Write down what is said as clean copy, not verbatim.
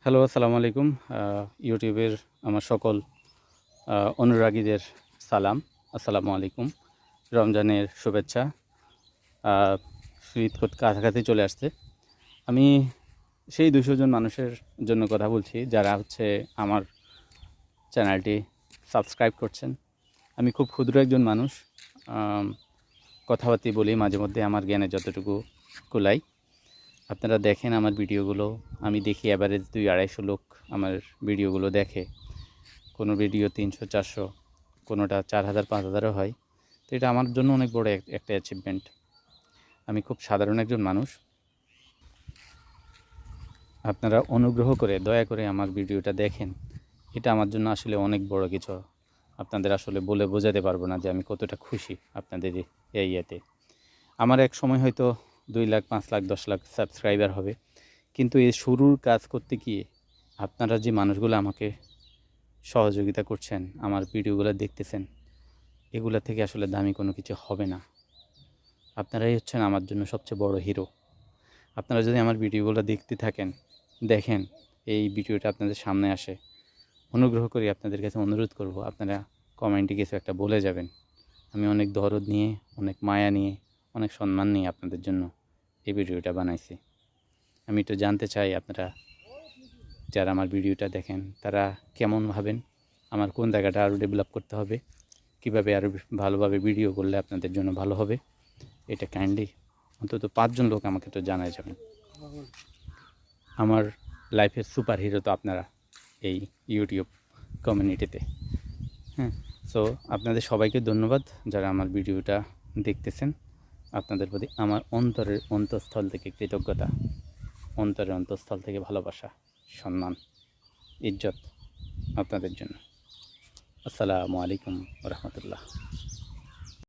Hello, আসসালামু আলাইকুম। ইউটিউবের আমার সকল অনুরাগীদের সালাম। আসসালামু আলাইকুম। রমজানের শুভেচ্ছা। আ ঈদ কাছাকাছি চলে আসছে। আমি সেই ২০০ জন মানুষের জন্য কথা বলছি, যারা আমার চ্যানেলটি সাবস্ক্রাইব করছেন। আমি খুব ক্ষুদ্র একজন মানুষ। আম কথাবার্তা বলি মাঝেমধ্যে আমার জ্ঞানে যতটুকু কুলায়। আপনারা দেখেন আমার ভিডিওগুলো। আমি দেখি এভারেজ ২০০-২৫০ লোক আমার ভিডিওগুলো দেখে। কোনো ভিডিও ৩০০-৪০০, কোনোটা ৪,০০০-৫,০০০ও হয়। তো এটা আমার জন্য অনেক বড় একটা অ্যাচিভমেন্ট। আমি খুব সাধারণ একজন মানুষ। আপনারা অনুগ্রহ করে, দয়া করে আমার ভিডিওটা দেখেন। এটা আমার জন্য আসলে অনেক বড় কিছু। আপনাদের আসলে বলে বোঝাতে পারবো না যে আমি কতটা খুশি আপনাদের এই ইয়েতে। আমার এক সময় হয়তো ২ লাখ, ৫ লাখ, ১০ লাখ সাবস্ক্রাইবার হবে। কিন্তু এই শুরুর কাজ করতে গিয়ে আপনারা যে মানুষগুলো আমাকে সহযোগিতা করছেন, আমার ভিডিওগুলো দেখতেছেন, এগুলা থেকে আসলে দামি কোনো কিছু হবে না। আপনারাই হচ্ছেন আমার জন্য সবচেয়ে বড় হিরো। আপনারা যদি আমার ভিডিওগুলো দেখতে থাকেন, দেখেন, এই ভিডিওটা আপনাদের সামনে আসে, অনুগ্রহ করে আপনাদের কাছে অনুরোধ করব, আপনারা কমেন্টে কিছু একটা বলে যাবেন। আমি অনেক দরদ নিয়ে, অনেক মায়া নিয়ে, অনেক সম্মান নিয়ে আপনাদের জন্য এই ভিডিওটা বানাইছি। আমি একটু জানতে চাই, আপনারা যারা আমার ভিডিওটা দেখেন, তারা কেমন ভাবেন, আমার কোন জায়গাটা আরও ডেভেলপ করতে হবে, কীভাবে আরও ভালোভাবে ভিডিও করলে আপনাদের জন্য ভালো হবে, এটা কাইন্ডলি অন্তত ৫ জন লোক আমাকে একটু জানায় যাবেন। আমার লাইফের সুপার হিরো তো আপনারা এই ইউটিউব কমিউনিটিতে। হ্যাঁ, সো আপনাদের সবাইকে ধন্যবাদ যারা আমার ভিডিওটা দেখতেছেন। আপনাদের প্রতি আমার অন্তরের অন্তঃস্থল থেকে কৃতজ্ঞতা, অন্তরের অন্তঃস্থল থেকে ভালোবাসা, সম্মান, ইজ্জত আপনাদের জন্য। আসসালামু আলাইকুম ওয়া রাহমাতুল্লাহ।